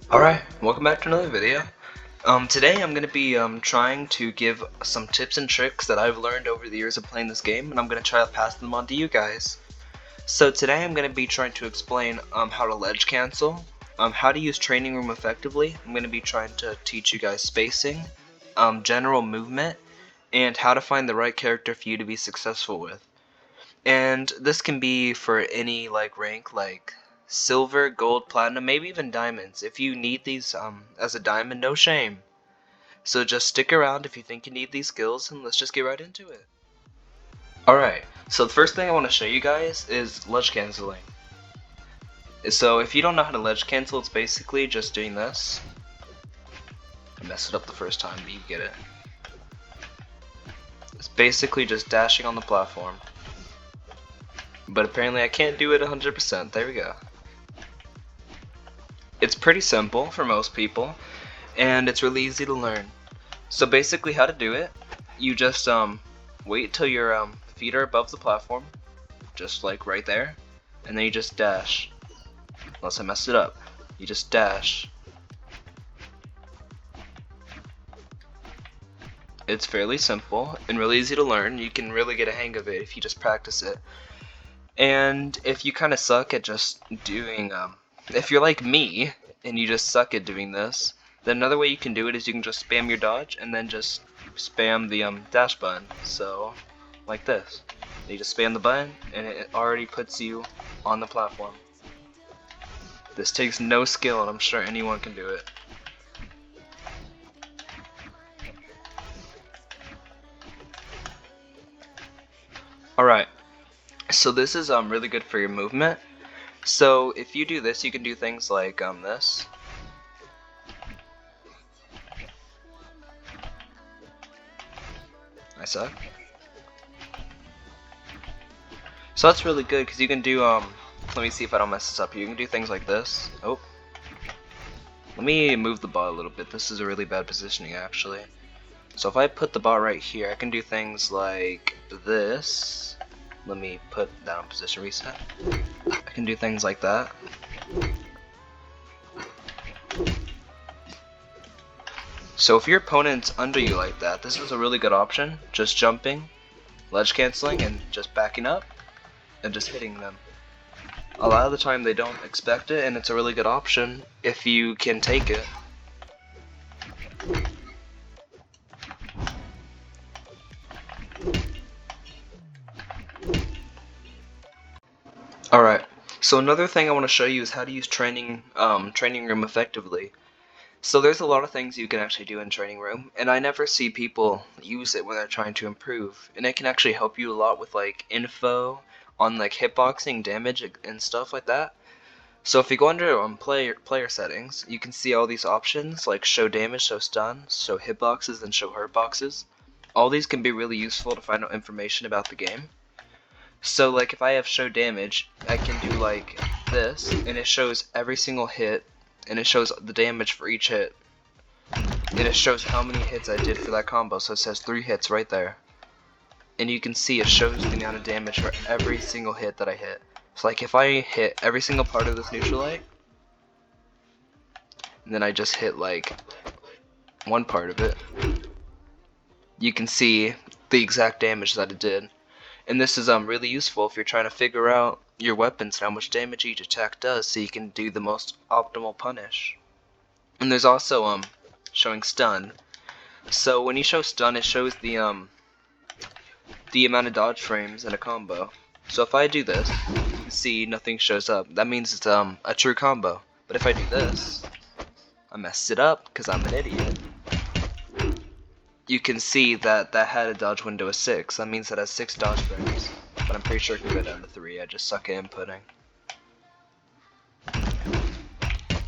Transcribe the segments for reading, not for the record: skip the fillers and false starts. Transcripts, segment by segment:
Alright, welcome back to another video. Today I'm going to be trying to give some tips and tricks that I've learned over the years of playing this game, and I'm going to try to pass them on to you guys. So today I'm going to be trying to explain how to ledge cancel, how to use training room effectively. I'm going to be trying to teach you guys spacing, general movement, and how to find the right character for you to be successful with. And this can be for any rank, like silver, gold, platinum, maybe even diamonds. If you need these as a diamond, no shame. So just stick around if you think you need these skills, and let's just get right into it. Alright, so the first thing I want to show you guys is ledge canceling. So if you don't know how to ledge cancel, it's basically just doing this. I messed it up the first time, but you get it. It's basically just dashing on the platform. But apparently I can't do it 100%. There we go. It's pretty simple for most people, and it's really easy to learn. So basically how to do it, you just wait till your feet are above the platform, just like right there, and then you just dash. Unless I messed it up. You just dash. It's fairly simple and really easy to learn. You can really get a hang of it if you just practice it. And if you kind of suck at just doing, if you're like me and you just suck at doing this, then another way you can do it is you can just spam your dodge and then just spam the dash button. So, like this. You just spam the button and it already puts you on the platform. This takes no skill, and I'm sure anyone can do it. Alright. So this is really good for your movement. So if you do this, you can do things like this. I suck. So that's really good because you can do let me see if I don't mess this up here. You can do things like this. Oh. Let me move the bot a little bit. This is a really bad positioning actually. So if I put the bot right here, I can do things like this. Let me put that on position reset. I can do things like that. So if your opponent's under you like that, this is a really good option. Just jumping, ledge canceling, and just backing up, and just hitting them. A lot of the time they don't expect it, and it's a really good option if you can take it. Alright, so another thing I want to show you is how to use training room effectively. So there's a lot of things you can actually do in training room, and I never see people use it when they're trying to improve. And it can actually help you a lot with like info on like hitboxing, damage, and stuff like that. So if you go under player settings, you can see all these options like show damage, show stun, show hitboxes, and show hurtboxes. All these can be really useful to find out information about the game. So like if I have show damage, I can do like this, and it shows every single hit, and it shows the damage for each hit. And it shows how many hits I did for that combo, so it says 3 hits right there. And you can see it shows the amount of damage for every single hit that I hit. So like if I hit every single part of this neutral light, and then I just hit like one part of it, you can see the exact damage that it did. And this is really useful if you're trying to figure out your weapons and how much damage each attack does, so you can do the most optimal punish. And there's also showing stun. So when you show stun, it shows the amount of dodge frames in a combo. So if I do this, you can see nothing shows up. That means it's a true combo. But if I do this, I messed it up because I'm an idiot. You can see that that had a dodge window of 6. That means it has 6 dodge frames. But I'm pretty sure it can go down to 3. I just suck at inputting.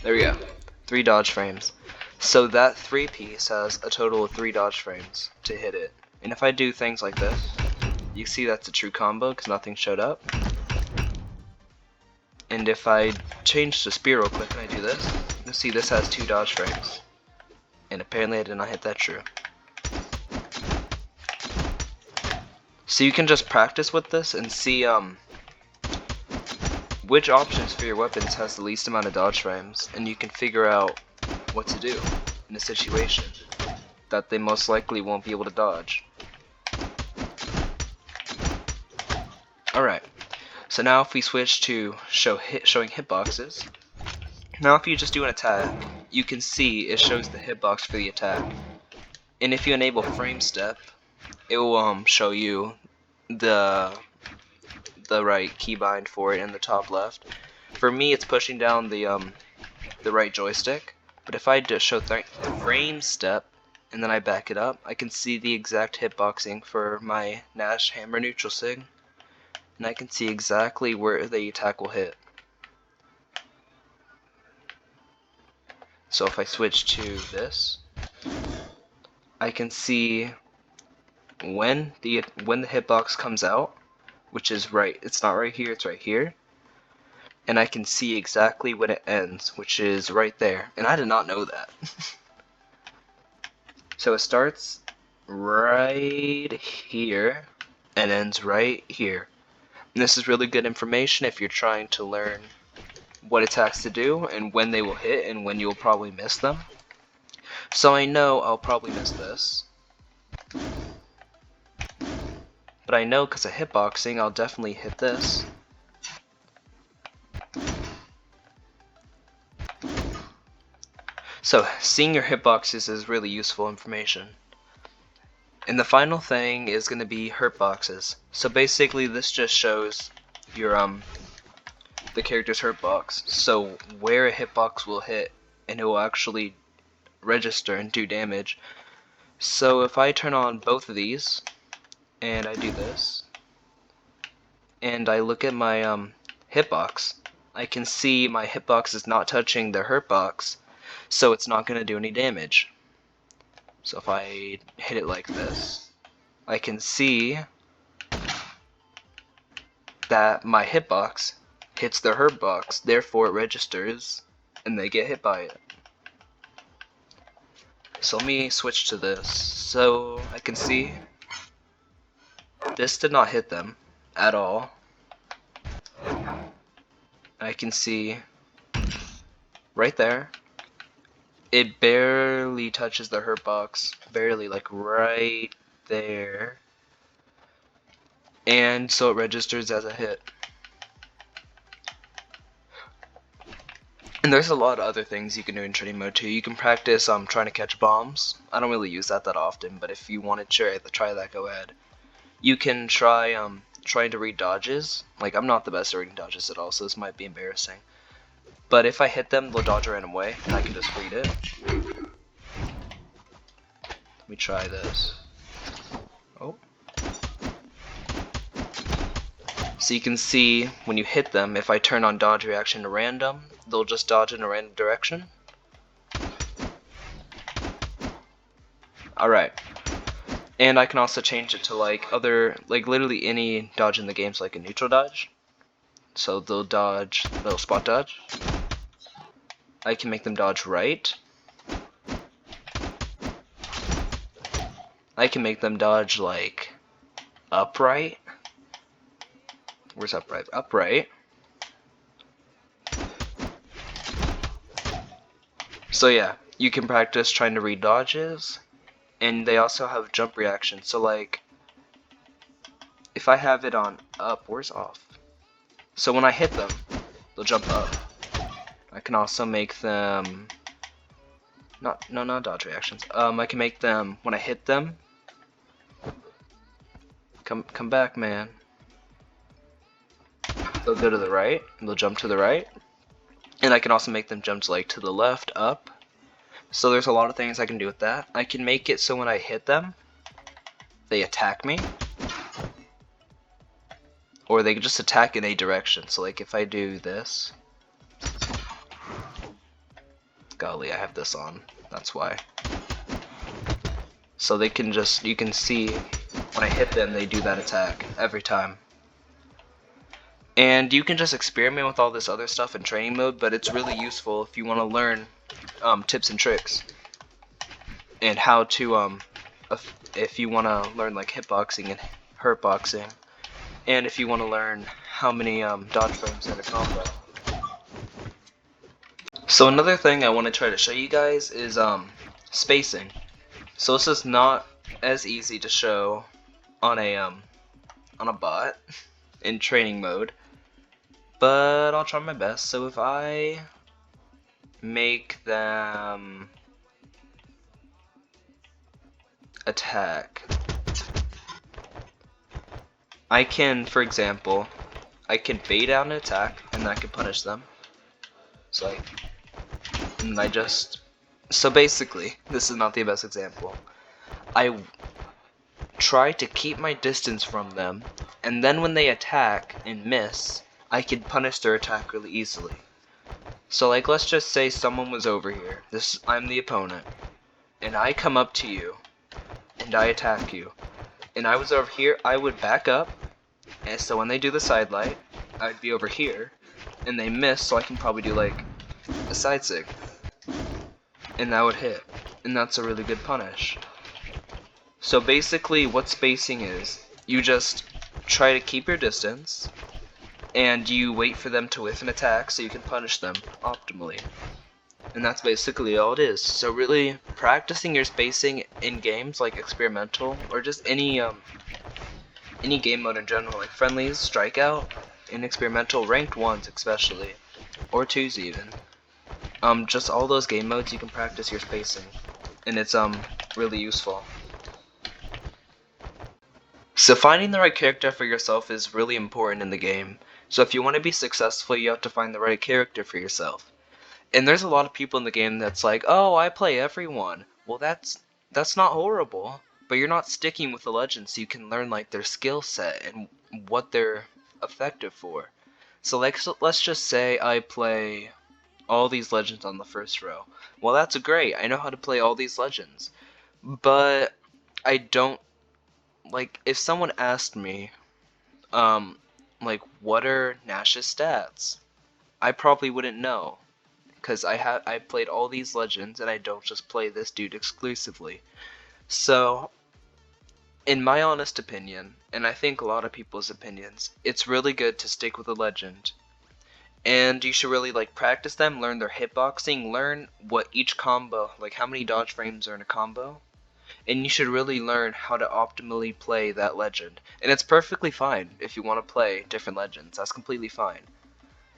There we go. 3 dodge frames. So that 3 piece has a total of 3 dodge frames to hit it. And if I do things like this, you see that's a true combo because nothing showed up. And if I change the spear real quick and I do this, you'll see this has 2 dodge frames. And apparently I did not hit that true. So you can just practice with this and see which options for your weapons has the least amount of dodge frames, and you can figure out what to do in a situation that they most likely won't be able to dodge. Alright, so now if we switch to showing hitboxes, now if you just do an attack, you can see it shows the hitbox for the attack. And if you enable frame step, it will show you the right keybind for it in the top left. For me, it's pushing down the right joystick. But if I just show frame step and then I back it up, I can see the exact hitboxing for my Nash hammer neutral sig, and I can see exactly where the attack will hit. So if I switch to this, I can see when the hitbox comes out, which is right, it's not right here, it's right here, and I can see exactly when it ends, which is right there, and I did not know that. So it starts right here and ends right here. And this is really good information if you're trying to learn what attacks to do and when they will hit and when you'll probably miss them. So I know I'll probably miss this, but I know because of hitboxing I'll definitely hit this. So seeing your hitboxes is really useful information. And the final thing is going to be hurt boxes. So basically this just shows your the character's hurt box, so where a hitbox will hit and it will actually register and do damage. So if I turn on both of these and I do this and I look at my hitbox, I can see my hitbox is not touching the hurt box, so it's not going to do any damage. So if I hit it like this, I can see that my hitbox hits the hurt box, therefore it registers and they get hit by it. So let me switch to this. So I can see this did not hit them at all. I can see right there it barely touches the hurt box, barely, like right there, and so it registers as a hit. And there's a lot of other things you can do in training mode too. You can practice trying to catch bombs. I don't really use that often, but if you want to try that, go ahead. You can try trying to read dodges. Like, I'm not the best at reading dodges at all, so this might be embarrassing. But if I hit them, they'll dodge a random way, and I can just read it. Let me try this. Oh. So you can see when you hit them, if I turn on dodge reaction to random, they'll just dodge in a random direction. Alright. And I can also change it to like literally any dodge in the game's like a neutral dodge. So they'll spot dodge. I can make them dodge right. I can make them dodge like upright. Where's upright? Upright. So yeah, you can practice trying to read dodges, and they also have jump reaction. So like, if I have it on up, where's off? So when I hit them, they'll jump up. I can also make them not dodge reactions. I can make them when I hit them. Come back, man. They'll go to the right, and they'll jump to the right. And I can also make them jump to the left, up. So there's a lot of things I can do with that. I can make it so when I hit them, they attack me. Or they can just attack in a direction. So like if I do this. Golly, I have this on. That's why. So they can just, you can see when I hit them, they do that attack every time. And you can just experiment with all this other stuff in training mode, but it's really useful if you want to learn tips and tricks. And how to, if you want to learn like hitboxing and hurtboxing. And if you want to learn how many dodge frames in a combo. So another thing I want to try to show you guys is spacing. So this is not as easy to show on a bot in training mode, but I'll try my best. So if I make them attack, I can, for example, I can bait out an attack and I can punish them. So so basically, this is not the best example. I try to keep my distance from them, and then when they attack and miss, I can punish their attack really easily. So like, let's just say someone was over here. I'm the opponent, and I come up to you, and I attack you. And I was over here, I would back up, and so when they do the side light, I'd be over here, and they miss, so I can probably do like a side sig. And that would hit. And that's a really good punish. So basically what spacing is, you just try to keep your distance, and you wait for them to whiff an attack so you can punish them optimally. And that's basically all it is. So really, practicing your spacing in games like experimental, or just any game mode in general, like friendlies, strikeout, in experimental, ranked ones especially, or twos even. Just all those game modes you can practice your spacing, and it's really useful. So finding the right character for yourself is really important in the game. So if you want to be successful, you have to find the right character for yourself. And there's a lot of people in the game that's like, oh, I play everyone. Well, that's not horrible, but you're not sticking with the legends so you can learn like their skill set and what they're effective for. So let's just say I play all these legends on the first row. Well, that's great. I know how to play all these legends. But I don't, like, if someone asked me, like, what are Nash's stats? I probably wouldn't know, because I played all these legends and I don't just play this dude exclusively. So, in my honest opinion, and I think a lot of people's opinions, it's really good to stick with a legend. And you should really like practice them, learn their hitboxing, learn what each combo, like how many dodge frames are in a combo. And you should really learn how to optimally play that legend. And it's perfectly fine if you want to play different legends. That's completely fine.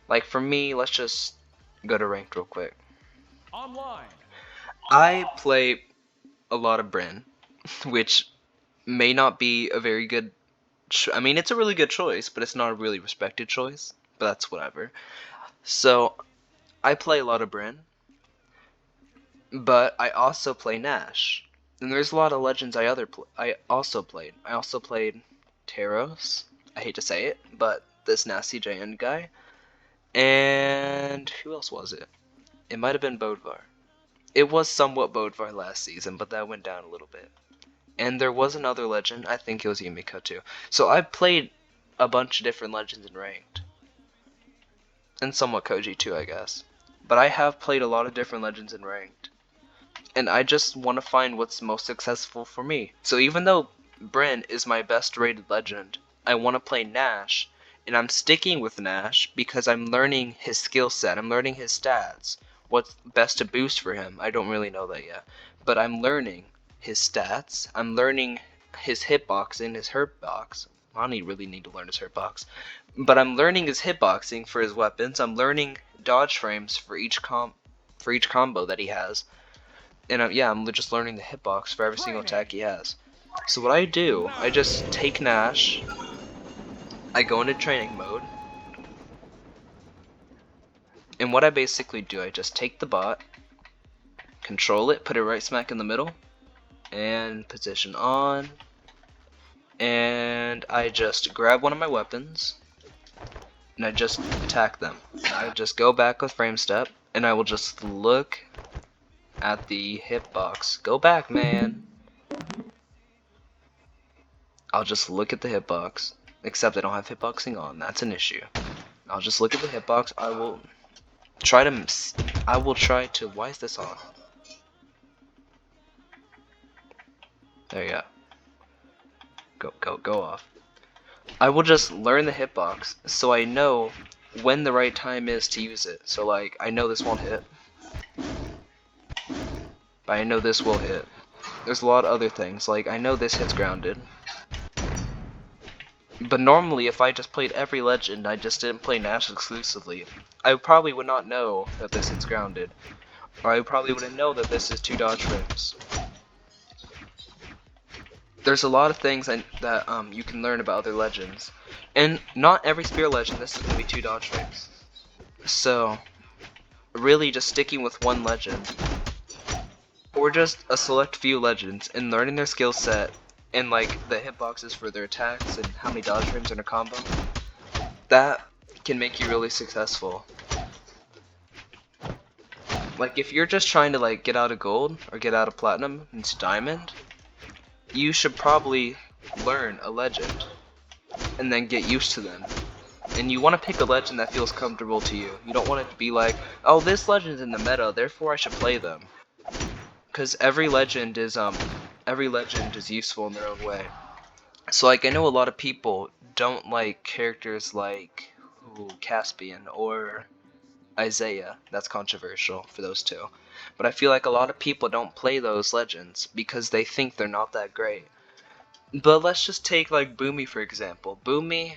Like for me, let's just go to ranked real quick. Online. I play a lot of Bryn, which may not be a very good I mean, it's a really good choice, but it's not a really respected choice. But that's whatever. So, I play a lot of Bryn, but I also play Nash. And there's a lot of legends I also played. I also played Taros. I hate to say it, but this nasty giant guy. And who else was it? It might have been Bodvar. It was somewhat Bodvar last season, but that went down a little bit. And there was another legend. I think it was Yumiko too. So I played a bunch of different legends in ranked. And somewhat Koji too, I guess. But I have played a lot of different legends in ranked. And I just want to find what's most successful for me. So even though Bryn is my best rated legend, I want to play Nash. And I'm sticking with Nash because I'm learning his skill set. I'm learning his stats. What's best to boost for him. I don't really know that yet. But I'm learning his stats. I'm learning his hitboxing, his hurtbox. I don't really need to learn his hurtbox. But I'm learning his hitboxing for his weapons. I'm learning dodge frames for each combo that he has. And I'm just learning the hitbox for every single attack he has. So what I do, I just take Nash, I go into training mode, and what I basically do, I just take the bot, control it, put it right smack in the middle, and position on, and I just grab one of my weapons, and I just attack them. I just go back with frame step, and I will just look at the hitbox. Go back, man. I'll just look at the hitbox, except I don't have hitboxing on. That's an issue. I'll just look at the hitbox. I will try to, why is this on? There you go. Go off. I will just learn the hitbox so I know when the right time is to use it. So like, I know this won't hit, but I know this will hit. There's a lot of other things, like I know this hits grounded. But normally if I just played every legend, I just didn't play Nash exclusively, I probably would not know that this hits grounded. Or I probably wouldn't know that this is 2 dodge frames. There's a lot of things that you can learn about other legends. And not every spear legend this is going to be 2 dodge frames. So, really just sticking with one legend, or just a select few legends, and learning their skill set, and like the hitboxes for their attacks, and how many dodge frames in a combo, that can make you really successful. Like if you're just trying to like get out of gold, or get out of platinum into diamond, you should probably learn a legend, and then get used to them. And you want to pick a legend that feels comfortable to you. You don't want it to be like, oh, this legend's in the meta, therefore I should play them. Because every legend is useful in their own way. So like I know a lot of people don't like characters like Caspian or Isaiah. That's controversial for those two. But I feel like a lot of people don't play those legends because they think they're not that great. But let's just take like Boomy for example. Boomy,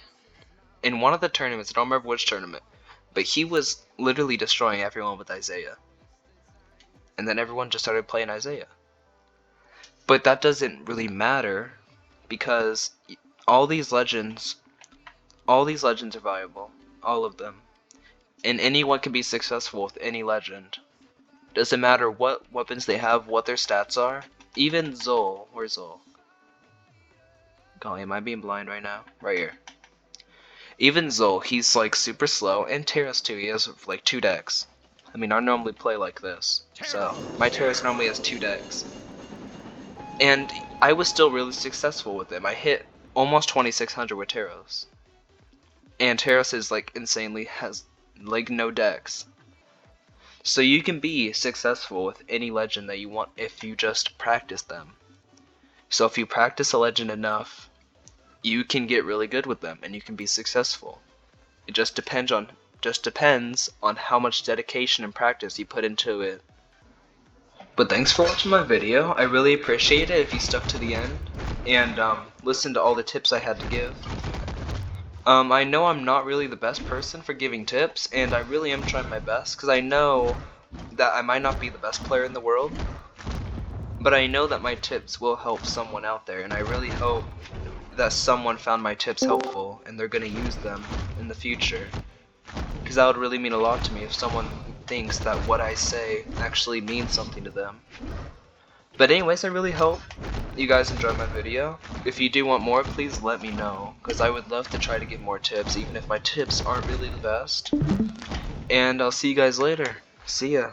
in one of the tournaments, I don't remember which tournament, but he was literally destroying everyone with Isaiah. And then everyone just started playing Isaiah. But that doesn't really matter, because all these legends are viable. All of them. And anyone can be successful with any legend. Doesn't matter what weapons they have, what their stats are. Even Zol. Where's Zol? Golly, am I being blind right now? Right here. Even Zol, he's like super slow, and Terrace too, he has like 2 decks. I mean, I normally play like this, so my Terrace normally has 2 decks. And I was still really successful with him. I hit almost 2600 with Terrace. And Terrace is like insanely, has like no decks. So you can be successful with any legend that you want if you just practice them. So if you practice a legend enough, you can get really good with them and you can be successful. It just depends on how much dedication and practice you put into it. But thanks for watching my video. I really appreciate it if you stuck to the end and listened to all the tips I had to give. I know I'm not really the best person for giving tips, and I really am trying my best, because I know that I might not be the best player in the world, but I know that my tips will help someone out there, and I really hope that someone found my tips helpful, and they're going to use them in the future, because that would really mean a lot to me if someone thinks that what I say actually means something to them. But anyways, I really hope you guys enjoyed my video. If you do want more, please let me know, because I would love to try to get more tips, even if my tips aren't really the best. And I'll see you guys later. See ya.